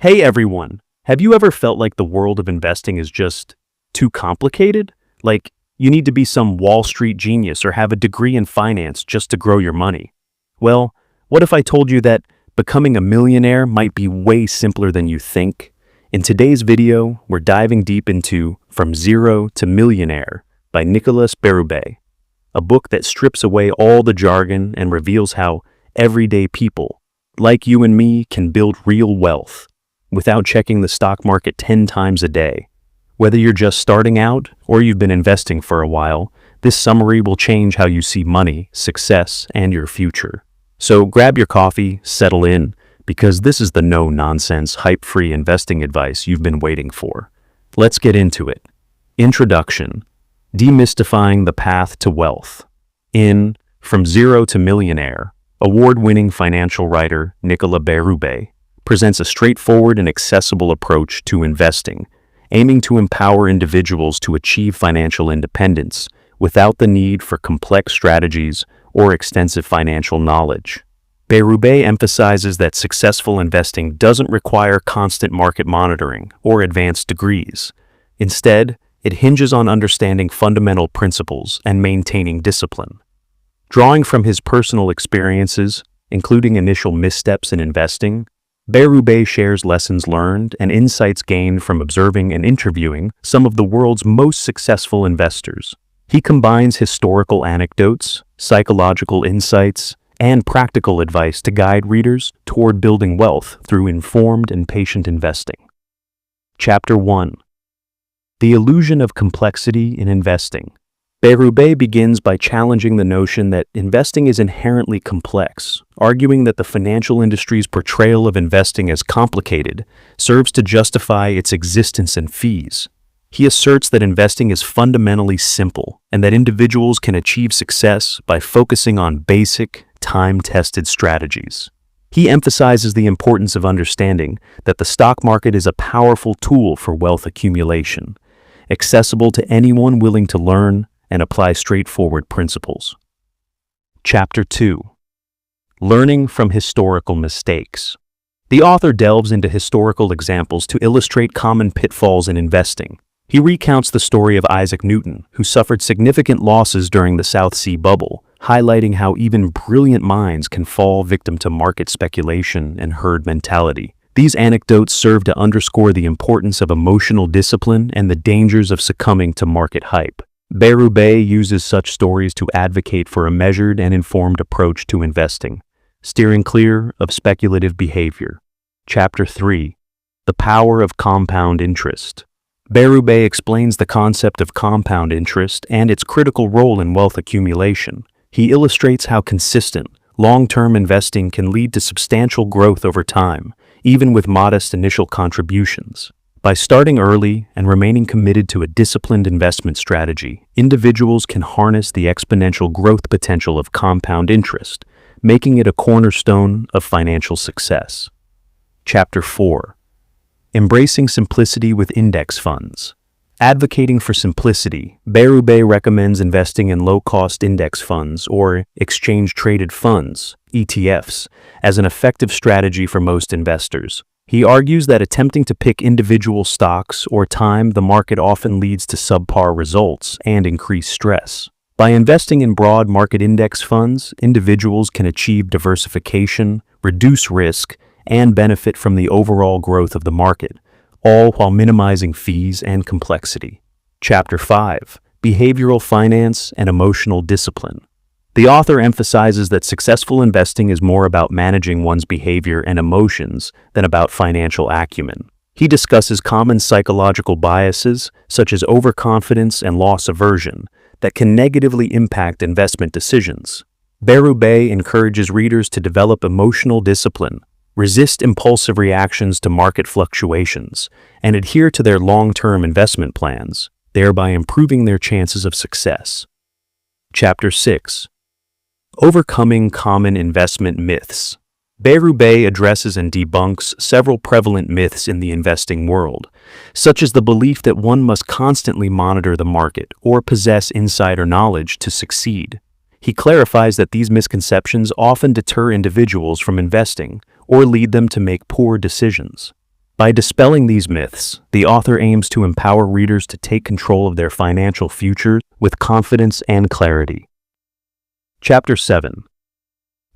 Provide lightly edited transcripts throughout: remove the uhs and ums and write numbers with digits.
Hey everyone, have you ever felt like the world of investing is just too complicated? Like you need to be some Wall Street genius or have a degree in finance just to grow your money? Well, what if I told you that becoming a millionaire might be way simpler than you think? In today's video, we're diving deep into From Zero to Millionaire by Berube, a book that strips away all the jargon and reveals how everyday people, like you and me, can build real wealth without checking the stock market 10 times a day. Whether you're just starting out or you've been investing for a while, this summary will change how you see money, success, and your future. So grab your coffee, settle in, because this is the no-nonsense, hype-free investing advice you've been waiting for. Let's get into it. Introduction: Demystifying the Path to Wealth. In From Zero to Millionaire, award-winning financial writer Berube presents a straightforward and accessible approach to investing, aiming to empower individuals to achieve financial independence without the need for complex strategies or extensive financial knowledge. Berube emphasizes that successful investing doesn't require constant market monitoring or advanced degrees. Instead, it hinges on understanding fundamental principles and maintaining discipline. Drawing from his personal experiences, including initial missteps in investing, Berube shares lessons learned and insights gained from observing and interviewing some of the world's most successful investors. He combines historical anecdotes, psychological insights, and practical advice to guide readers toward building wealth through informed and patient investing. Chapter 1: The Illusion of Complexity in Investing. Berube begins by challenging the notion that investing is inherently complex, arguing that the financial industry's portrayal of investing as complicated serves to justify its existence and fees. He asserts that investing is fundamentally simple and that individuals can achieve success by focusing on basic, time-tested strategies. He emphasizes the importance of understanding that the stock market is a powerful tool for wealth accumulation, accessible to anyone willing to learn and apply straightforward principles. Chapter 2: Learning from Historical Mistakes. The author delves into historical examples to illustrate common pitfalls in investing. He recounts the story of Isaac Newton, who suffered significant losses during the South Sea bubble, highlighting how even brilliant minds can fall victim to market speculation and herd mentality. These anecdotes serve to underscore the importance of emotional discipline and the dangers of succumbing to market hype. Berube uses such stories to advocate for a measured and informed approach to investing, steering clear of speculative behavior. Chapter 3: The Power of Compound Interest. Berube explains the concept of compound interest and its critical role in wealth accumulation. He illustrates how consistent, long-term investing can lead to substantial growth over time, even with modest initial contributions. By starting early and remaining committed to a disciplined investment strategy, individuals can harness the exponential growth potential of compound interest, making it a cornerstone of financial success. Chapter 4: Embracing Simplicity with Index Funds. Advocating for simplicity, Berube recommends investing in low-cost index funds or exchange-traded funds, ETFs, as an effective strategy for most investors. He argues that attempting to pick individual stocks or time the market often leads to subpar results and increased stress. By investing in broad market index funds, individuals can achieve diversification, reduce risk, and benefit from the overall growth of the market, all while minimizing fees and complexity. Chapter 5: Behavioral Finance and Emotional Discipline. The author emphasizes that successful investing is more about managing one's behavior and emotions than about financial acumen. He discusses common psychological biases, such as overconfidence and loss aversion, that can negatively impact investment decisions. Berube encourages readers to develop emotional discipline, resist impulsive reactions to market fluctuations, and adhere to their long-term investment plans, thereby improving their chances of success. Chapter 6: Overcoming Common Investment Myths. Berube addresses and debunks several prevalent myths in the investing world, such as the belief that one must constantly monitor the market or possess insider knowledge to succeed. He clarifies that these misconceptions often deter individuals from investing or lead them to make poor decisions. By dispelling these myths, the author aims to empower readers to take control of their financial futures with confidence and clarity. Chapter 7.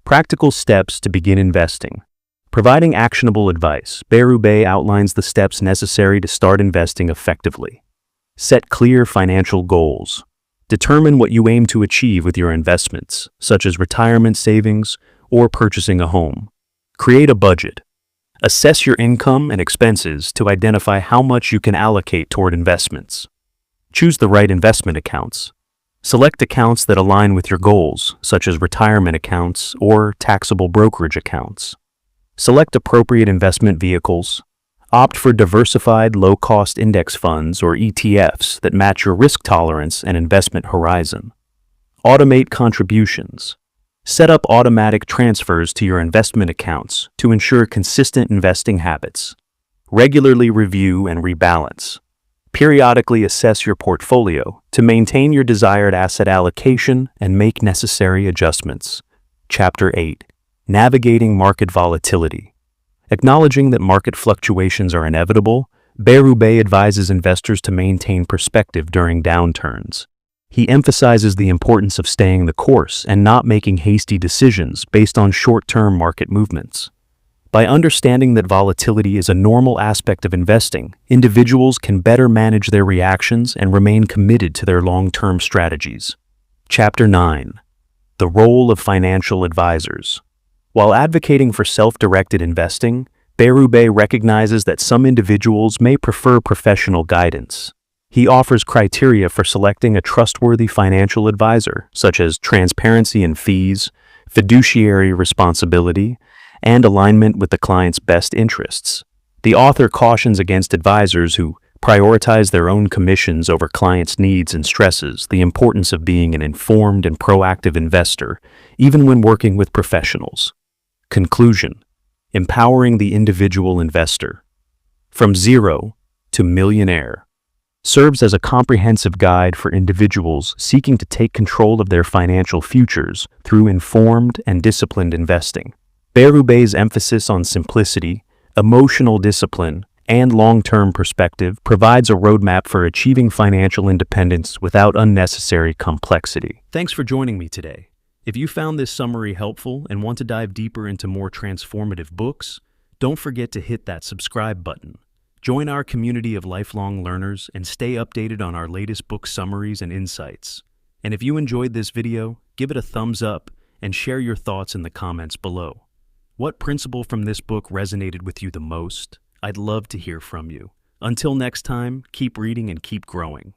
Practical Steps to Begin Investing. Providing actionable advice, Berube outlines the steps necessary to start investing effectively. Set clear financial goals. Determine what you aim to achieve with your investments, such as retirement savings or purchasing a home. Create a budget. Assess your income and expenses to identify how much you can allocate toward investments. Choose the right investment accounts. Select accounts that align with your goals, such as retirement accounts or taxable brokerage accounts. Select appropriate investment vehicles. Opt for diversified low-cost index funds or ETFs that match your risk tolerance and investment horizon. Automate contributions. Set up automatic transfers to your investment accounts to ensure consistent investing habits. Regularly review and rebalance. Periodically assess your portfolio to maintain your desired asset allocation and make necessary adjustments. Chapter 8. Navigating Market Volatility. Acknowledging that market fluctuations are inevitable, Berube advises investors to maintain perspective during downturns. He emphasizes the importance of staying the course and not making hasty decisions based on short-term market movements. By understanding that volatility is a normal aspect of investing, individuals can better manage their reactions and remain committed to their long-term strategies. Chapter 9. The Role of Financial Advisors. While advocating for self-directed investing, Berube recognizes that some individuals may prefer professional guidance. He offers criteria for selecting a trustworthy financial advisor, such as transparency in fees, fiduciary responsibility, and alignment with the client's best interests. The author cautions against advisors who prioritize their own commissions over clients' needs and stresses the importance of being an informed and proactive investor, even when working with professionals. Conclusion: empowering the individual investor. From Zero to Millionaire serves as a comprehensive guide for individuals seeking to take control of their financial futures through informed and disciplined investing. Berube's emphasis on simplicity, emotional discipline, and long-term perspective provides a roadmap for achieving financial independence without unnecessary complexity. Thanks for joining me today. If you found this summary helpful and want to dive deeper into more transformative books, don't forget to hit that subscribe button. Join our community of lifelong learners and stay updated on our latest book summaries and insights. And if you enjoyed this video, give it a thumbs up and share your thoughts in the comments below. What principle from this book resonated with you the most? I'd love to hear from you. Until next time, keep reading and keep growing.